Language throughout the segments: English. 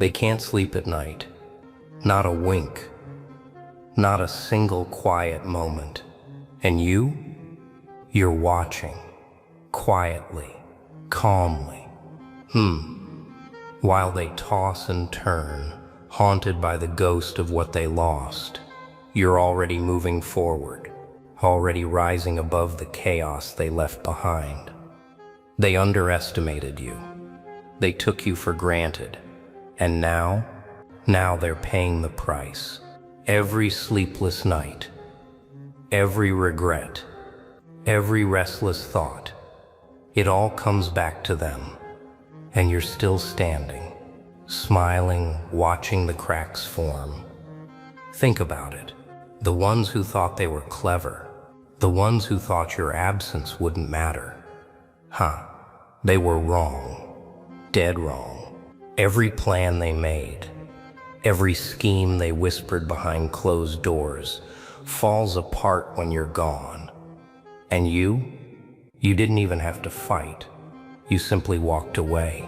They can't sleep at night. Not a wink. Not a single quiet moment. And you're watching. Quietly. Calmly. While they toss and turn, haunted by the ghost of what they lost, you're already moving forward, already rising above the chaos they left behind. They underestimated you. They took you for granted. And now they're paying the price. Every sleepless night, every regret, every restless thought, it all comes back to them. And you're still standing, smiling, watching the cracks form. Think about it. The ones who thought they were clever, the ones who thought your absence wouldn't matter. They were wrong. Dead wrong. Every plan they made, every scheme they whispered behind closed doors falls apart when you're gone. And you didn't even have to fight. You simply walked away.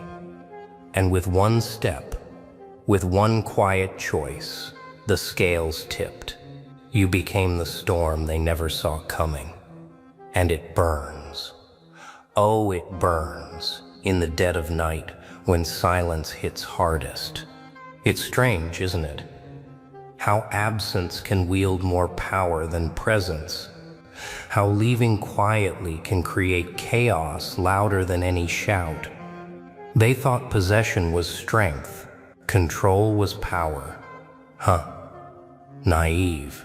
And with one step, with one quiet choice, the scales tipped. You became the storm they never saw coming. And it burns. Oh, it burns in the dead of night when silence hits hardest. It's strange, isn't it? How absence can wield more power than presence. How leaving quietly can create chaos louder than any shout. They thought possession was strength, control was power. Naive.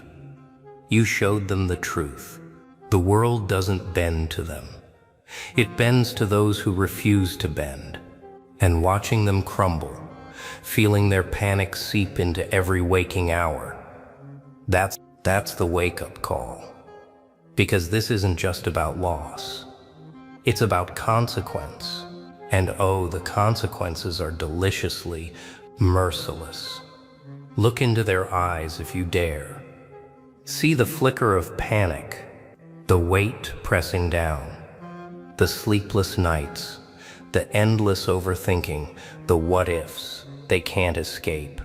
You showed them the truth. The world doesn't bend to them. It bends to those who refuse to bend. And watching them crumble, feeling their panic seep into every waking hour, that's the wake-up call. Because this isn't just about loss. It's about consequence. And oh, the consequences are deliciously merciless. Look into their eyes if you dare. See the flicker of panic, the weight pressing down, the sleepless nights, the endless overthinking, the what-ifs. They can't escape.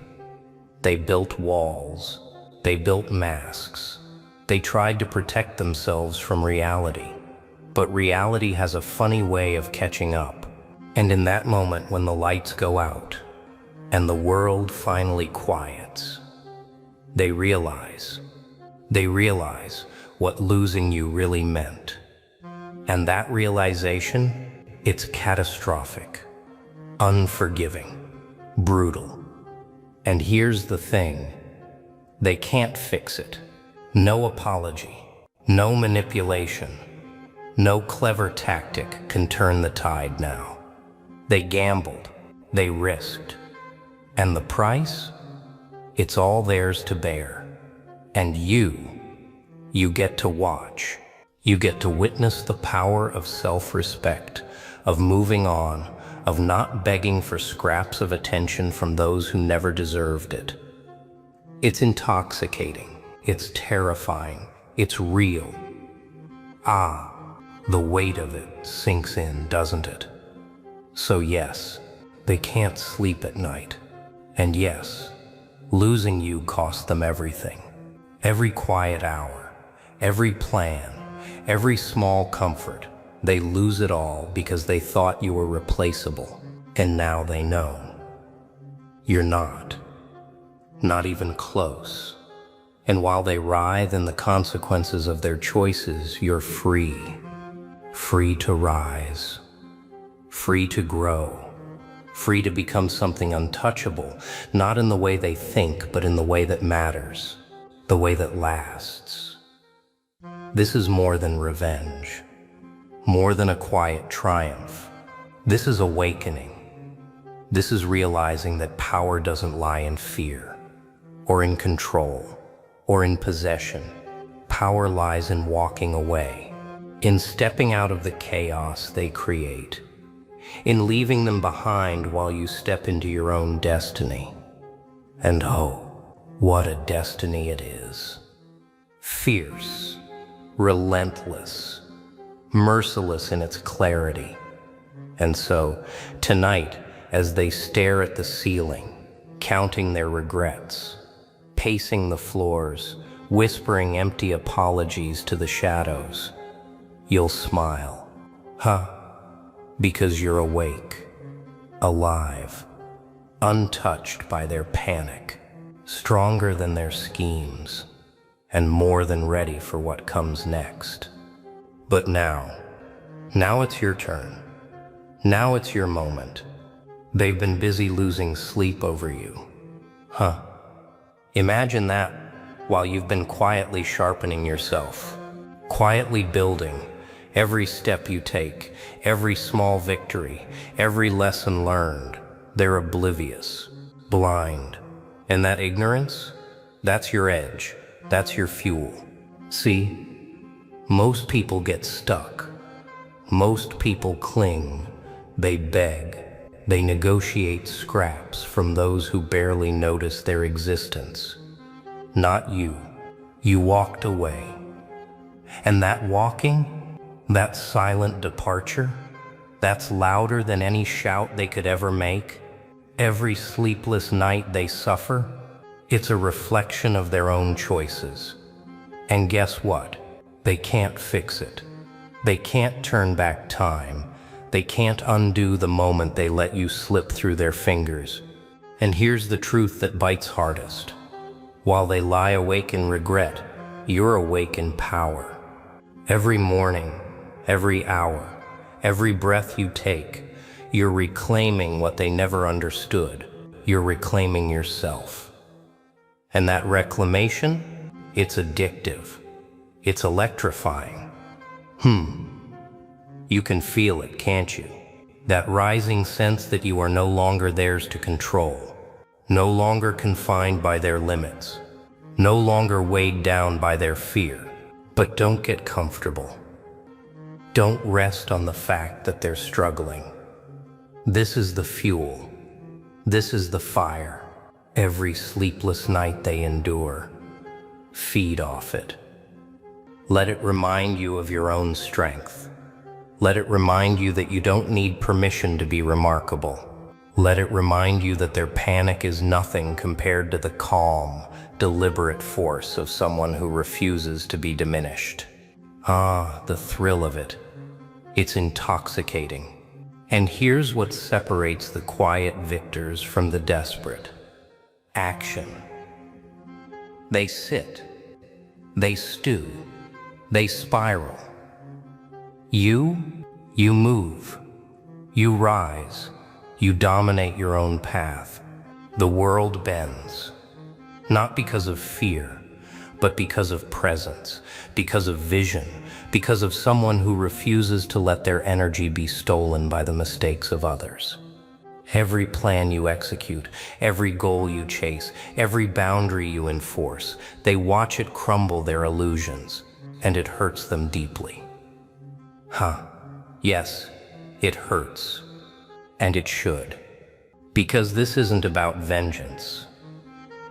They built walls. They built masks. They tried to protect themselves from reality. But reality has a funny way of catching up. And in that moment when the lights go out and the world finally quiets, they realize what losing you really meant. And that realization, it's catastrophic, unforgiving, brutal. And here's the thing, they can't fix it. No apology, no manipulation, no clever tactic can turn the tide now. They gambled, they risked. And the price? It's all theirs to bear. And you get to watch. You get to witness the power of self-respect, of moving on, of not begging for scraps of attention from those who never deserved it. It's intoxicating. It's terrifying. It's real. The weight of it sinks in, doesn't it? So yes, they can't sleep at night. And yes, losing you cost them everything. Every quiet hour, every plan, every small comfort. They lose it all because they thought you were replaceable. And now they know. You're not. Not even close. And while they writhe in the consequences of their choices, you're free. Free to rise. Free to grow. Free to become something untouchable, not in the way they think, but in the way that matters. The way that lasts. This is more than revenge. More than a quiet triumph. This is awakening. This is realizing that power doesn't lie in fear, or in control, or in possession. Power lies in walking away, in stepping out of the chaos they create, in leaving them behind while you step into your own destiny. And oh, what a destiny it is. Fierce, relentless, merciless in its clarity. And so, tonight, as they stare at the ceiling, recounting their regrets, pacing the floors, whispering empty apologies to the shadows. You'll smile. Huh? Because you're awake, alive, untouched by their panic, stronger than their schemes, and more than ready for what comes next. But now it's your turn. Now it's your moment. They've been busy losing sleep over you. Huh? Imagine that while you've been quietly sharpening yourself, quietly building every step you take, every small victory, every lesson learned. They're oblivious, blind. And that ignorance, that's your edge, that's your fuel. See, most people get stuck. Most people cling, they beg, they negotiate scraps from those who barely notice their existence. Not you. You walked away. And that walking, that silent departure, that's louder than any shout they could ever make. Every sleepless night they suffer, it's a reflection of their own choices. And guess what? They can't fix it. They can't turn back time. They can't undo the moment they let you slip through their fingers. And here's the truth that bites hardest. While they lie awake in regret, you're awake in power. Every morning, every hour, every breath you take, you're reclaiming what they never understood. You're reclaiming yourself. And that reclamation, it's addictive. It's electrifying. You can feel it, can't you? That rising sense that you are no longer theirs to control, no longer confined by their limits, no longer weighed down by their fear. But don't get comfortable. Don't rest on the fact that they're struggling. This is the fuel. This is the fire. Every sleepless night they endure. Feed off it. Let it remind you of your own strength. Let it remind you that you don't need permission to be remarkable. Let it remind you that their panic is nothing compared to the calm, deliberate force of someone who refuses to be diminished. Ah, the thrill of it. It's intoxicating. And here's what separates the quiet victors from the desperate. Action. They sit. They stew. They spiral. You move. You rise. You dominate your own path. The world bends. Not because of fear, but because of presence, because of vision, because of someone who refuses to let their energy be stolen by the mistakes of others. Every plan you execute, every goal you chase, every boundary you enforce, they watch it crumble their illusions, and it hurts them deeply. Yes, it hurts. And it should. Because this isn't about vengeance.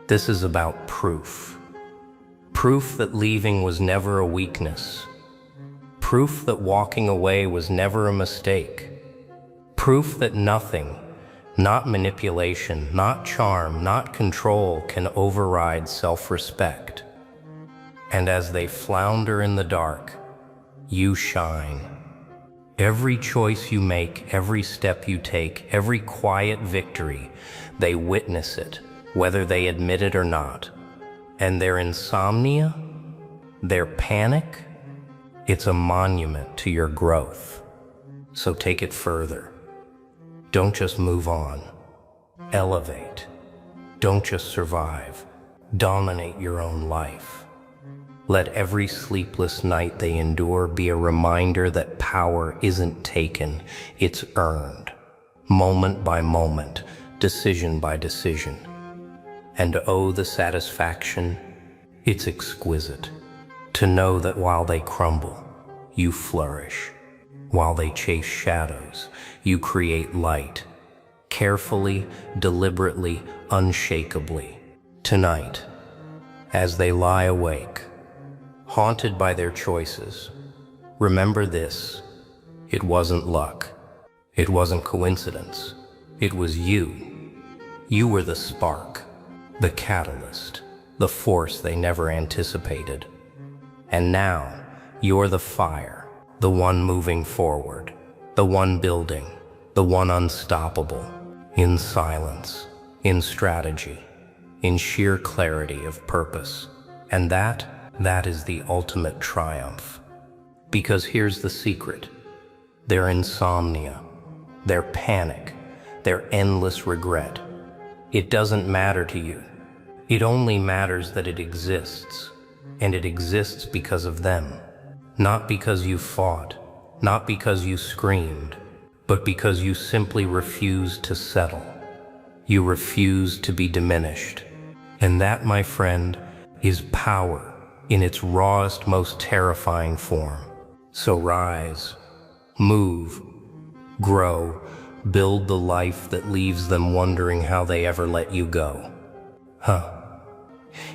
This is about proof. Proof that leaving was never a weakness. Proof that walking away was never a mistake. Proof that nothing, not manipulation, not charm, not control, can override self-respect. And as they flounder in the dark, you shine. Every choice you make, every step you take, every quiet victory, they witness it, whether they admit it or not. And their insomnia, their panic, it's a monument to your growth. So take it further. Don't just move on. Elevate. Don't just survive. Dominate your own life. Let every sleepless night they endure be a reminder that power isn't taken, it's earned. Moment by moment, decision by decision. And oh, the satisfaction, it's exquisite. To know that while they crumble, you flourish. While they chase shadows, you create light. Carefully, deliberately, unshakably. Tonight, as they lie awake, haunted by their choices, remember this: it wasn't luck, it wasn't coincidence, it was you. You were the spark, the catalyst, the force they never anticipated. And now, you're the fire, the one moving forward, the one building, the one unstoppable, in silence, in strategy, in sheer clarity of purpose. And that is the ultimate triumph. Because here's the secret. Their insomnia, their panic, their endless regret. It doesn't matter to you. It only matters that it exists. And it exists because of them. Not because you fought, not because you screamed, but because you simply refused to settle. You refused to be diminished. And that, my friend, is power in its rawest, most terrifying form. So rise, move, grow, build the life that leaves them wondering how they ever let you go.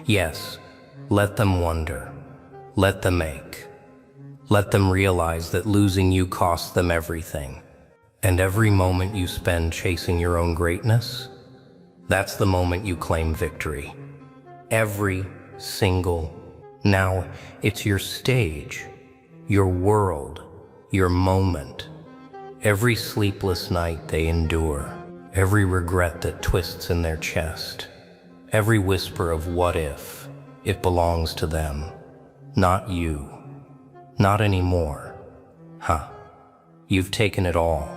Yes, let them wonder. Let them ache. Let them realize that losing you cost them everything. And every moment you spend chasing your own greatness, that's the moment you claim victory. Every single. Now, it's your stage, your world, your moment. Every sleepless night they endure, every regret that twists in their chest, every whisper of what if, it belongs to them, not you, not anymore. You've taken it all,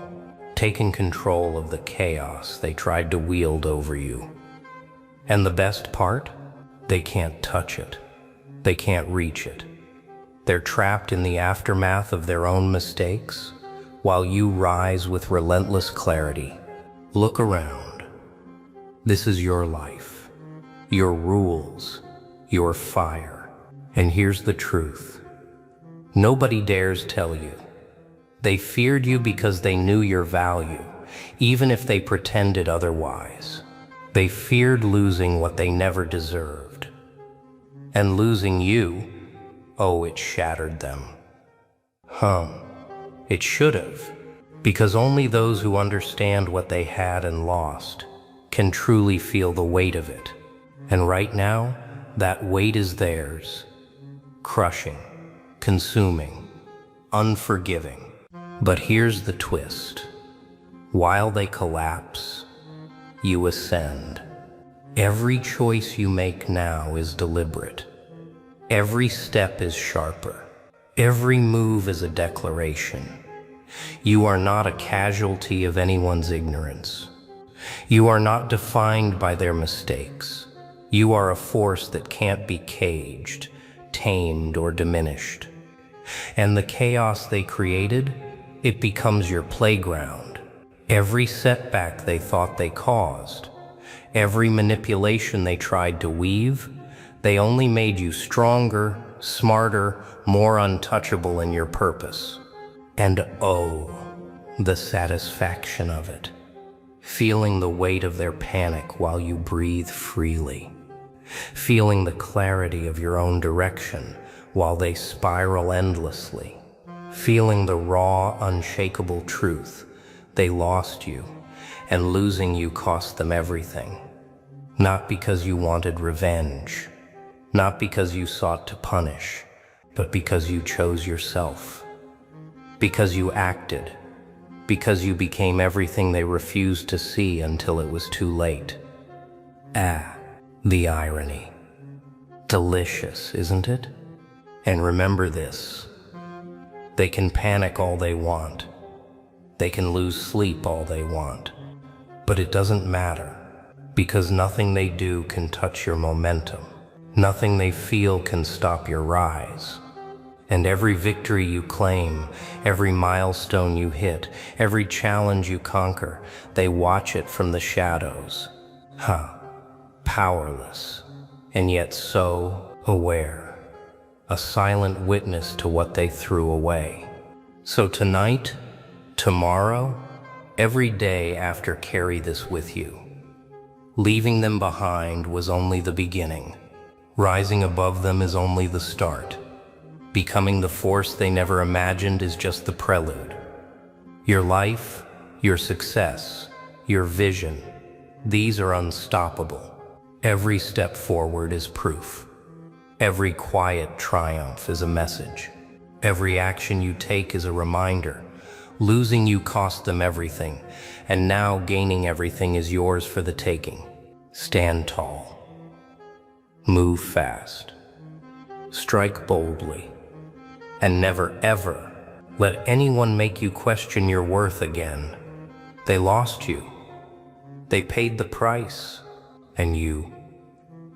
taken control of the chaos they tried to wield over you. And the best part? They can't touch it. They can't reach it. They're trapped in the aftermath of their own mistakes, while you rise with relentless clarity. Look around. This is your life, your rules, your fire. And here's the truth. Nobody dares tell you. They feared you because they knew your value, even if they pretended otherwise. They feared losing what they never deserved. And losing you, oh, it shattered them. It should have, because only those who understand what they had and lost can truly feel the weight of it. And right now, that weight is theirs. Crushing, consuming, unforgiving. But here's the twist. While they collapse, you ascend. Every choice you make now is deliberate. Every step is sharper. Every move is a declaration. You are not a casualty of anyone's ignorance. You are not defined by their mistakes. You are a force that can't be caged, tamed, or diminished. And the chaos they created, it becomes your playground. Every setback they thought they caused, every manipulation they tried to weave, they only made you stronger, smarter, more untouchable in your purpose. And oh, the satisfaction of it. Feeling the weight of their panic while you breathe freely. Feeling the clarity of your own direction while they spiral endlessly. Feeling the raw, unshakable truth. They lost you, and losing you cost them everything. Not because you wanted revenge, not because you sought to punish, but because you chose yourself. Because you acted, because you became everything they refused to see until it was too late. The irony. Delicious, isn't it? And remember this. They can panic all they want. They can lose sleep all they want. But it doesn't matter, because nothing they do can touch your momentum. Nothing they feel can stop your rise. And every victory you claim, every milestone you hit, every challenge you conquer, they watch it from the shadows. Powerless, and yet so aware. A silent witness to what they threw away. So tonight, tomorrow, every day after, carry this with you. Leaving them behind was only the beginning. Rising above them is only the start. Becoming the force they never imagined is just the prelude. Your life, your success, your vision, These are unstoppable. Every step forward is proof. Every quiet triumph is a message. Every action you take is a reminder. Losing you cost them everything, and now gaining everything is yours for the taking. Stand tall. Move fast. Strike boldly. And never ever let anyone make you question your worth again. They lost you. They paid the price. And you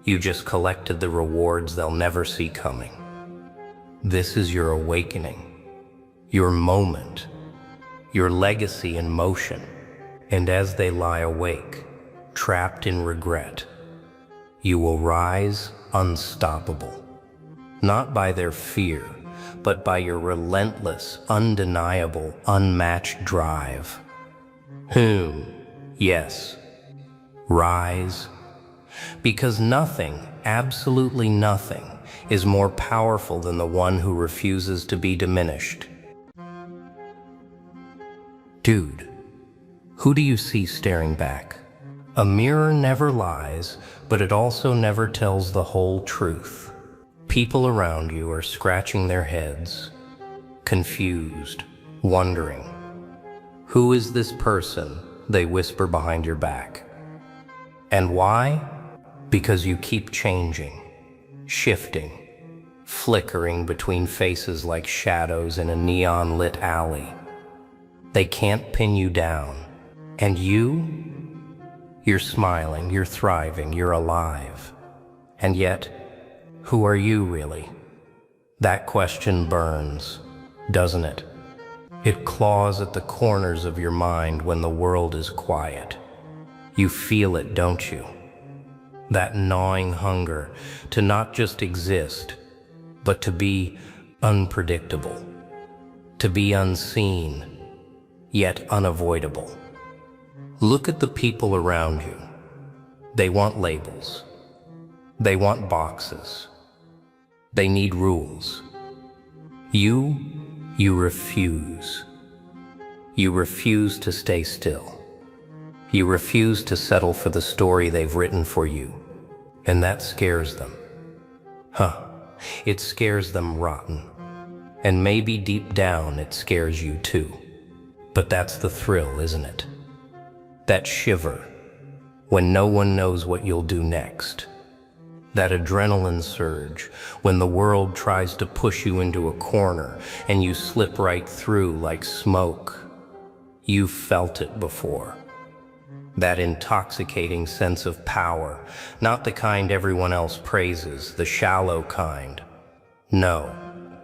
just collected the rewards they'll never see coming. This is your awakening, your moment, your legacy in motion. And as they lie awake, trapped in regret, you will rise unstoppable. Not by their fear, but by your relentless, undeniable, unmatched drive. Yes, rise. Because nothing, absolutely nothing, is more powerful than the one who refuses to be diminished. Dude, who do you see staring back? A mirror never lies, but it also never tells the whole truth. People around you are scratching their heads, confused, wondering, who is this person? They whisper behind your back. And why? Because you keep changing, shifting, flickering between faces like shadows in a neon-lit alley. They can't pin you down. And you're smiling, you're thriving, you're alive. And yet, who are you really? That question burns, doesn't it? It claws at the corners of your mind when the world is quiet. You feel it, don't you? That gnawing hunger to not just exist, but to be unpredictable, to be unseen, yet unavoidable. Look at the people around you. They want labels. They want boxes. They need rules. You refuse. You refuse to stay still. You refuse to settle for the story they've written for you. And that scares them. It scares them rotten. And maybe deep down it scares you too. But that's the thrill, isn't it? That shiver when no one knows what you'll do next. That adrenaline surge when the world tries to push you into a corner and you slip right through like smoke. You've felt it before. That intoxicating sense of power, not the kind everyone else praises, the shallow kind. No,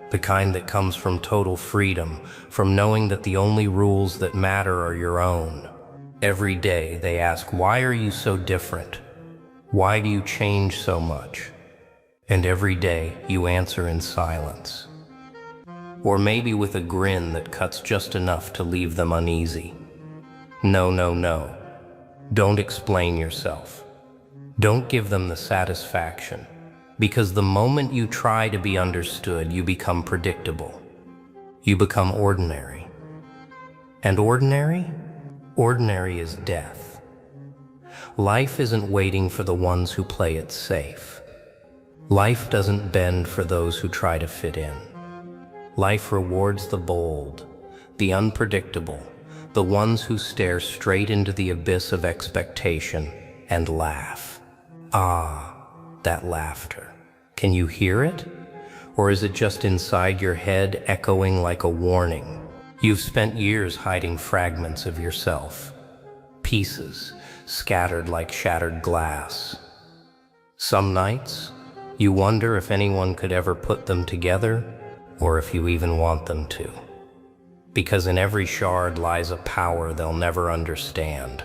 the kind that comes from total freedom, from knowing that the only rules that matter are your own. Every day they ask, why are you so different? Why do you change so much? And every day you answer in silence. Or maybe with a grin that cuts just enough to leave them uneasy. No. Don't explain yourself. Don't give them the satisfaction. Because the moment you try to be understood, you become predictable. You become ordinary. And ordinary? Ordinary is death. Life isn't waiting for the ones who play it safe. Life doesn't bend for those who try to fit in. Life rewards the bold, the unpredictable, the ones who stare straight into the abyss of expectation and laugh. That laughter. Can you hear it? Or is it just inside your head, echoing like a warning? You've spent years hiding fragments of yourself, pieces scattered like shattered glass. Some nights, you wonder if anyone could ever put them together, or if you even want them to. Because in every shard lies a power they'll never understand,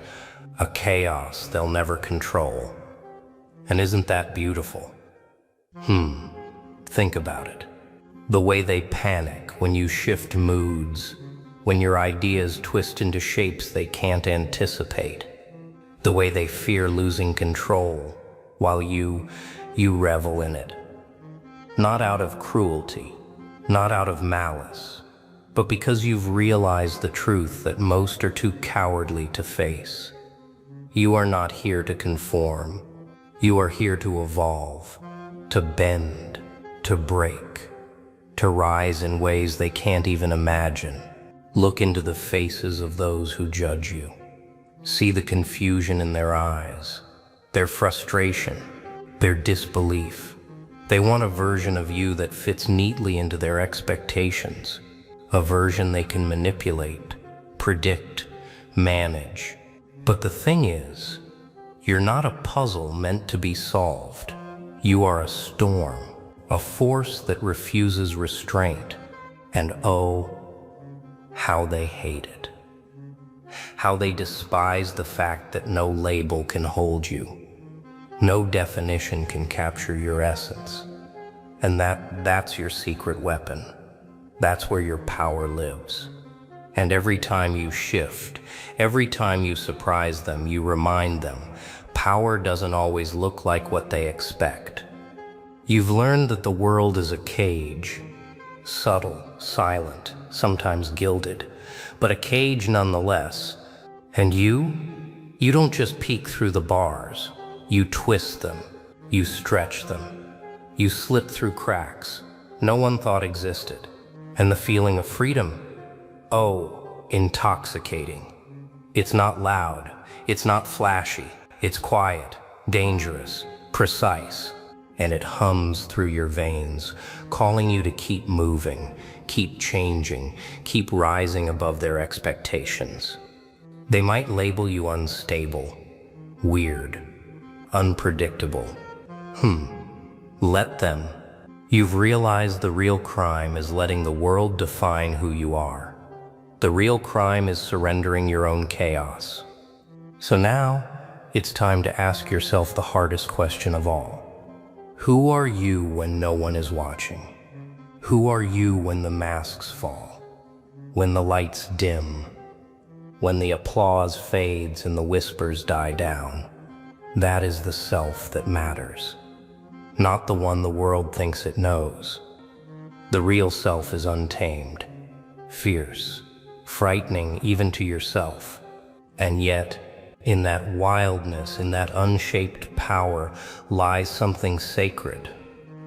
a chaos they'll never control. And isn't that beautiful? Think about it. The way they panic when you shift moods, when your ideas twist into shapes they can't anticipate. The way they fear losing control, while you revel in it. Not out of cruelty, not out of malice, but because you've realized the truth that most are too cowardly to face. You are not here to conform. You are here to evolve, to bend, to break, to rise in ways they can't even imagine. Look into the faces of those who judge you. See the confusion in their eyes, their frustration, their disbelief. They want a version of you that fits neatly into their expectations, a version they can manipulate, predict, manage. But the thing is, you're not a puzzle meant to be solved. You are a storm, a force that refuses restraint. And oh, how they hate it. How they despise the fact that no label can hold you. No definition can capture your essence. And that's your secret weapon. That's where your power lives. And every time you shift, every time you surprise them, you remind them, power doesn't always look like what they expect. You've learned that the world is a cage, subtle, silent, sometimes gilded, but a cage nonetheless. And you don't just peek through the bars. You twist them, you stretch them, you slip through cracks no one thought existed. And the feeling of freedom, oh, intoxicating. It's not loud, it's not flashy, it's quiet, dangerous, precise, and it hums through your veins, calling you to keep moving, keep changing, keep rising above their expectations. They might label you unstable, weird, unpredictable. Let them. You've realized the real crime is letting the world define who you are. The real crime is surrendering your own chaos. So now, it's time to ask yourself the hardest question of all. Who are you when no one is watching? Who are you when the masks fall? When the lights dim? When the applause fades and the whispers die down? That is the self that matters. Not the one the world thinks it knows. The real self is untamed, fierce, frightening even to yourself. And yet, in that wildness, in that unshaped power, lies something sacred,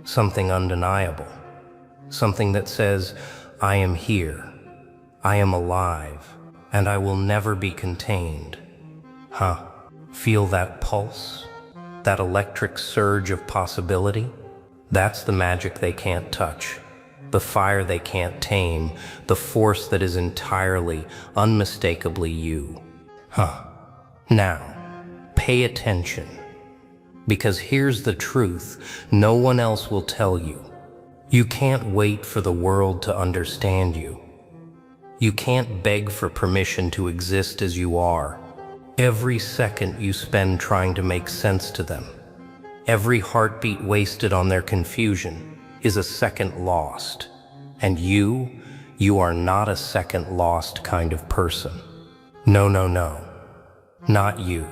something undeniable, something that says, I am here, I am alive, and I will never be contained. Feel that pulse? That electric surge of possibility? That's the magic they can't touch, the fire they can't tame, the force that is entirely, unmistakably you. Now, pay attention, because here's the truth no one else will tell you. You can't wait for the world to understand you. You can't beg for permission to exist as you are. Every second you spend trying to make sense to them, every heartbeat wasted on their confusion is a second lost. And you are not a second lost kind of person. No, not you.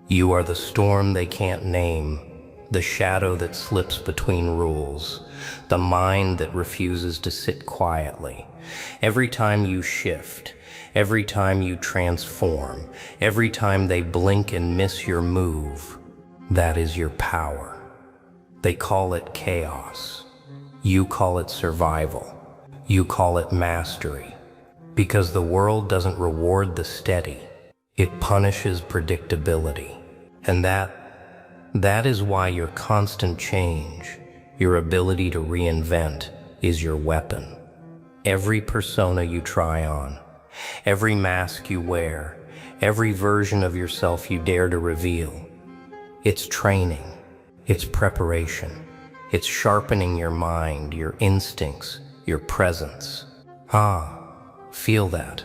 You are the storm they can't name, the shadow that slips between rules, the mind that refuses to sit quietly. Every time you shift, every time you transform, every time they blink and miss your move, that is your power. They call it chaos. You call it survival. You call it mastery. Because the world doesn't reward the steady. It punishes predictability. And that is why your constant change, your ability to reinvent, is your weapon. Every persona you try on, every mask you wear, every version of yourself you dare to reveal, it's training, it's preparation, it's sharpening your mind, your instincts, your presence. Feel that.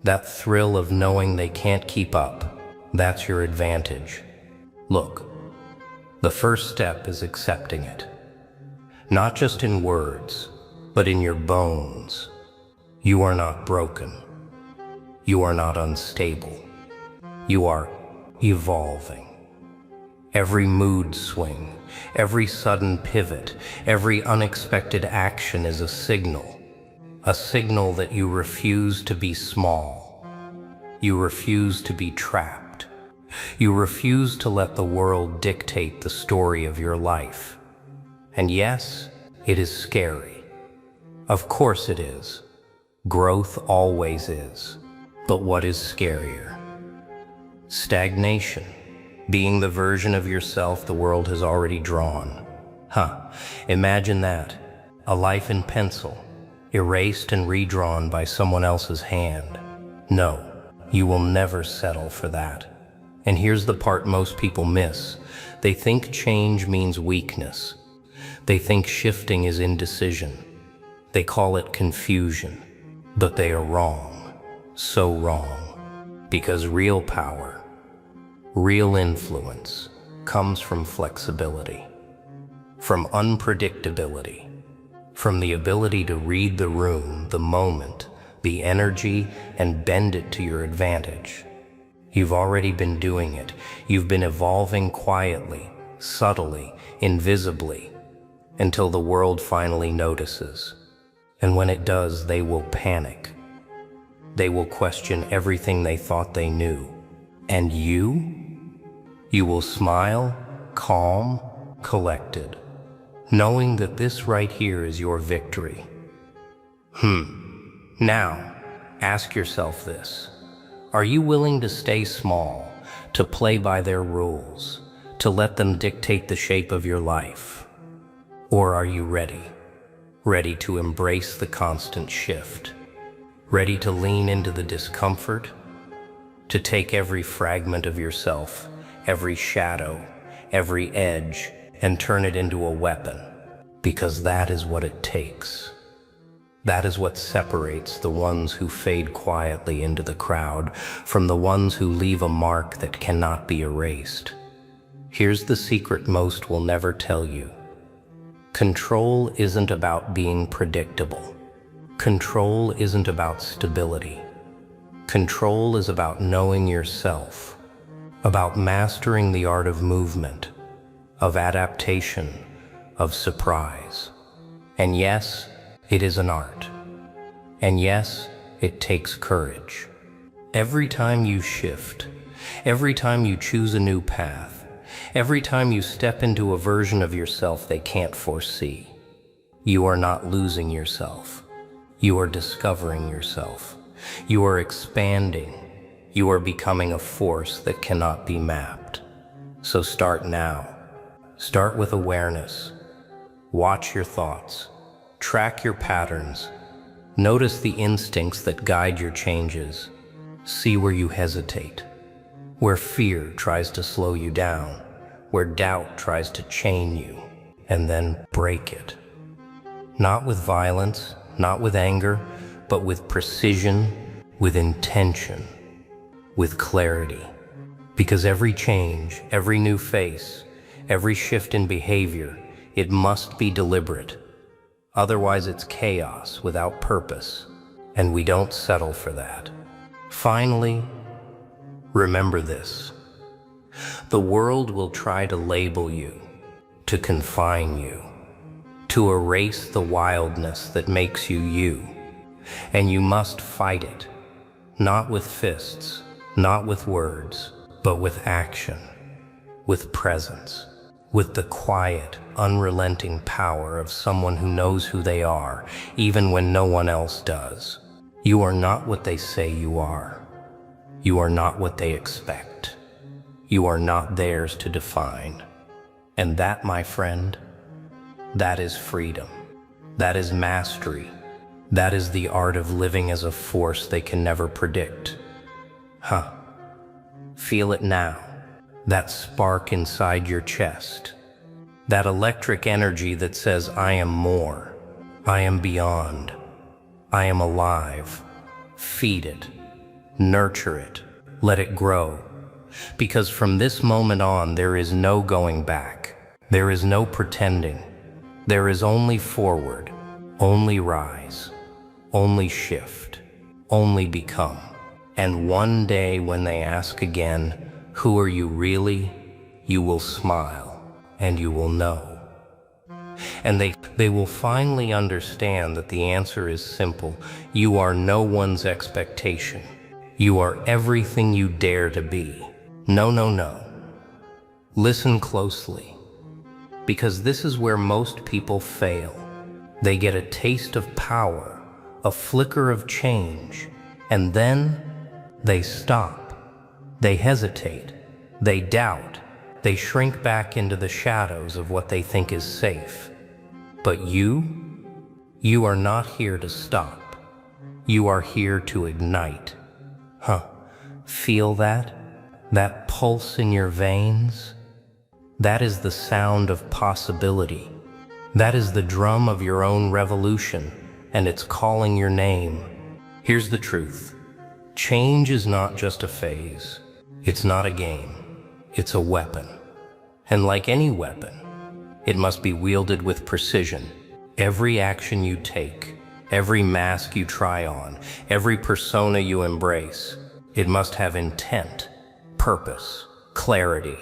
That thrill of knowing they can't keep up. That's your advantage. Look, the first step is accepting it. Not just in words, but in your bones. You are not broken. You are not unstable. You are evolving. Every mood swing, every sudden pivot, every unexpected action is a signal that you refuse to be small. You refuse to be trapped. You refuse to let the world dictate the story of your life. And yes, it is scary. Of course it is. Growth always is. But what is scarier? Stagnation. Being the version of yourself the world has already drawn. Imagine that. A life in pencil, erased and redrawn by someone else's hand. No, you will never settle for that. And here's the part most people miss. They think change means weakness. They think shifting is indecision. They call it confusion. But they are wrong. So wrong. Because real power, real influence, comes from flexibility, from unpredictability, from the ability to read the room, the moment, the energy, and bend it to your advantage. You've already been doing it. You've been evolving quietly, subtly, invisibly, until the world finally notices. And when it does, they will panic. They will question everything they thought they knew. And you? You will smile, calm, collected, knowing that this right here is your victory. Now, ask yourself this. Are you willing to stay small, to play by their rules, to let them dictate the shape of your life? Or are you ready? Ready to embrace the constant shift? Ready to lean into the discomfort? To take every fragment of yourself, every shadow, every edge, and turn it into a weapon? Because that is what it takes. That is what separates the ones who fade quietly into the crowd from the ones who leave a mark that cannot be erased. Here's the secret most will never tell you. Control isn't about being predictable. Control isn't about stability. Control is about knowing yourself, about mastering the art of movement, of adaptation, of surprise. And yes, it is an art. And yes, it takes courage. Every time you shift, every time you choose a new path, every time you step into a version of yourself they can't foresee, you are not losing yourself. You are discovering yourself. You are expanding. You are becoming a force that cannot be mapped. So start now. Start with awareness. Watch your thoughts. Track your patterns. Notice the instincts that guide your changes. See where you hesitate, where fear tries to slow you down, where doubt tries to chain you, and then break it. Not with violence, not with anger, but with precision, with intention, with clarity. Because every change, every new face, every shift in behavior, it must be deliberate. Otherwise it's chaos without purpose, and we don't settle for that. Finally, remember this. The world will try to label you, to confine you, to erase the wildness that makes you you. And you must fight it, not with fists, not with words, but with action, with presence, with the quiet, unrelenting power of someone who knows who they are, even when no one else does. You are not what they say you are. You are not what they expect. You are not theirs to define. And that, my friend, that is freedom. That is mastery. That is the art of living as a force they can never predict. Feel it now. That spark inside your chest. That electric energy that says, I am more. I am beyond. I am alive. Feed it. Nurture it. Let it grow. Because from this moment on, there is no going back. There is no pretending. There is only forward, only rise, only shift, only become. And one day when they ask again, who are you really? You will smile and you will know. And they will finally understand that the answer is simple. You are no one's expectation. You are everything you dare to be. No, no, no. Listen closely, because this is where most people fail. They get a taste of power, a flicker of change, and then they stop. They hesitate. They doubt. They shrink back into the shadows of what they think is safe. But you are not here to stop. You are here to ignite. Feel that? That pulse in your veins? That is the sound of possibility. That is the drum of your own revolution, and it's calling your name. Here's the truth. Change is not just a phase. It's not a game. It's a weapon. And like any weapon, it must be wielded with precision. Every action you take, every mask you try on, every persona you embrace, it must have intent, purpose, clarity.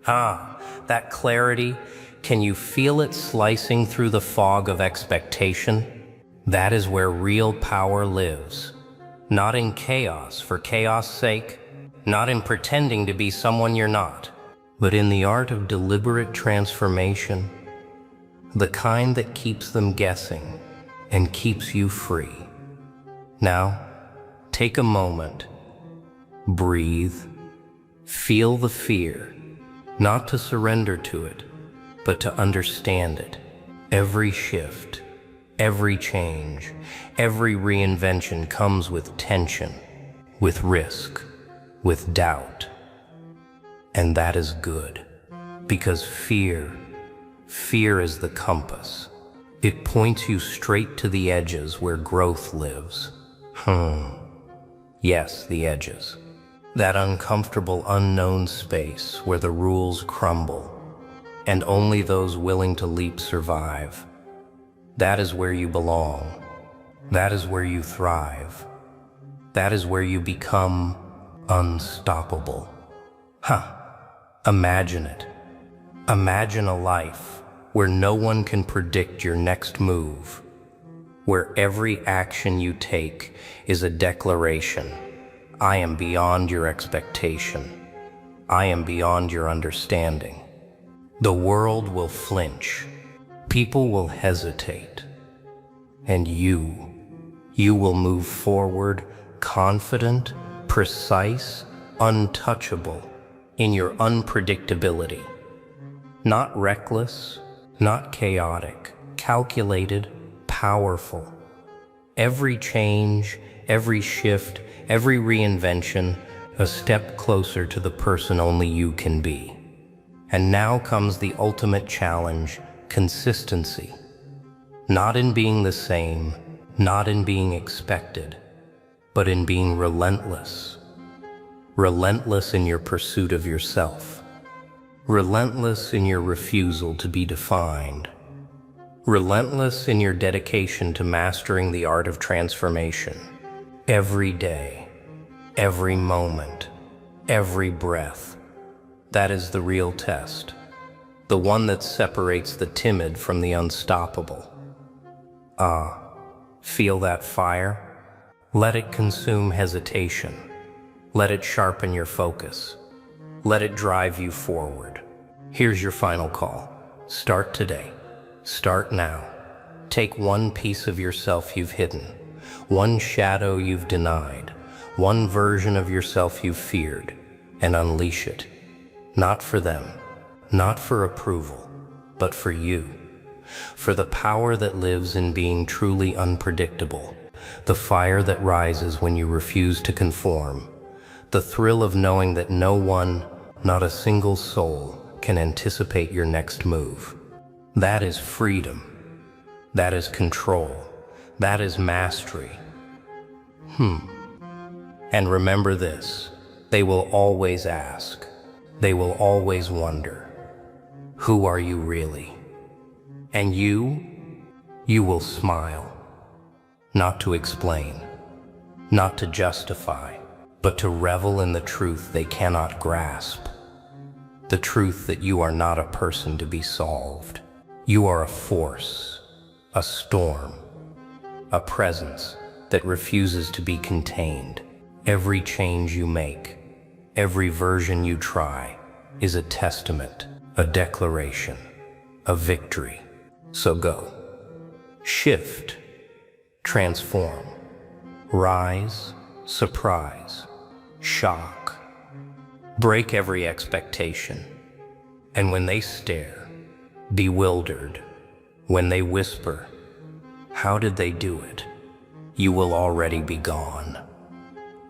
That clarity, can you feel it slicing through the fog of expectation? That is where real power lives. Not in chaos for chaos' sake, not in pretending to be someone you're not, but in the art of deliberate transformation, the kind that keeps them guessing and keeps you free. Now, take a moment, breathe, feel the fear, not to surrender to it, but to understand it. Every shift, every change, every reinvention comes with tension, with risk, with doubt. And that is good, because fear is the compass. It points you straight to the edges where growth lives. Yes, the edges. That uncomfortable, unknown space where the rules crumble, and only those willing to leap survive. That is where you belong. That is where you thrive. That is where you become unstoppable. Imagine it. Imagine a life where no one can predict your next move, where every action you take is a declaration. I am beyond your expectation. I am beyond your understanding. The world will flinch. People will hesitate. And you will move forward confident, precise, untouchable in your unpredictability. Not reckless, not chaotic, calculated, powerful. Every change, every shift, every reinvention, a step closer to the person only you can be. And now comes the ultimate challenge, consistency. Not in being the same, not in being expected, but in being relentless. Relentless in your pursuit of yourself. Relentless in your refusal to be defined. Relentless in your dedication to mastering the art of transformation. Every day, every moment, every breath. That is the real test. The one that separates the timid from the unstoppable. Feel that fire? Let it consume hesitation. Let it sharpen your focus. Let it drive you forward. Here's your final call. Start today. Start now. Take one piece of yourself you've hidden, one shadow you've denied, one version of yourself you've feared, and unleash it. Not for them, not for approval, but for you. For the power that lives in being truly unpredictable, the fire that rises when you refuse to conform, the thrill of knowing that no one, not a single soul, can anticipate your next move. That is freedom. That is control. That is mastery. And remember this, they will always ask, they will always wonder, who are you really? And you will smile, not to explain, not to justify, but to revel in the truth they cannot grasp. The truth that you are not a person to be solved. You are a force, a storm, a presence that refuses to be contained. Every change you make, Every version you try is a testament, a declaration, a victory. So go. Shift, transform, rise, surprise, shock. Break every expectation. And when they stare, bewildered, when they whisper, "How did they do it?" you will already be gone,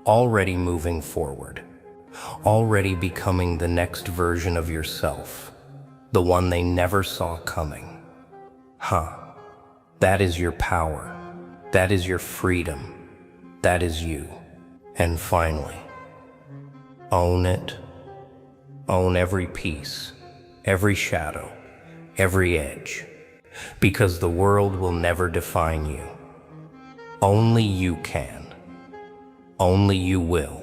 already moving forward, already becoming the next version of yourself, the one they never saw coming. That is your power. That is your freedom. That is you. And finally, own it. Own every piece, every shadow, every edge, because the world will never define you. Only you can. Only you will.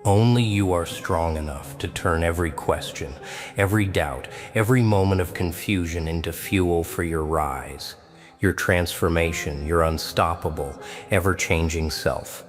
Only you are strong enough to turn every question, every doubt, every moment of confusion into fuel for your rise, your transformation, your unstoppable, ever-changing self.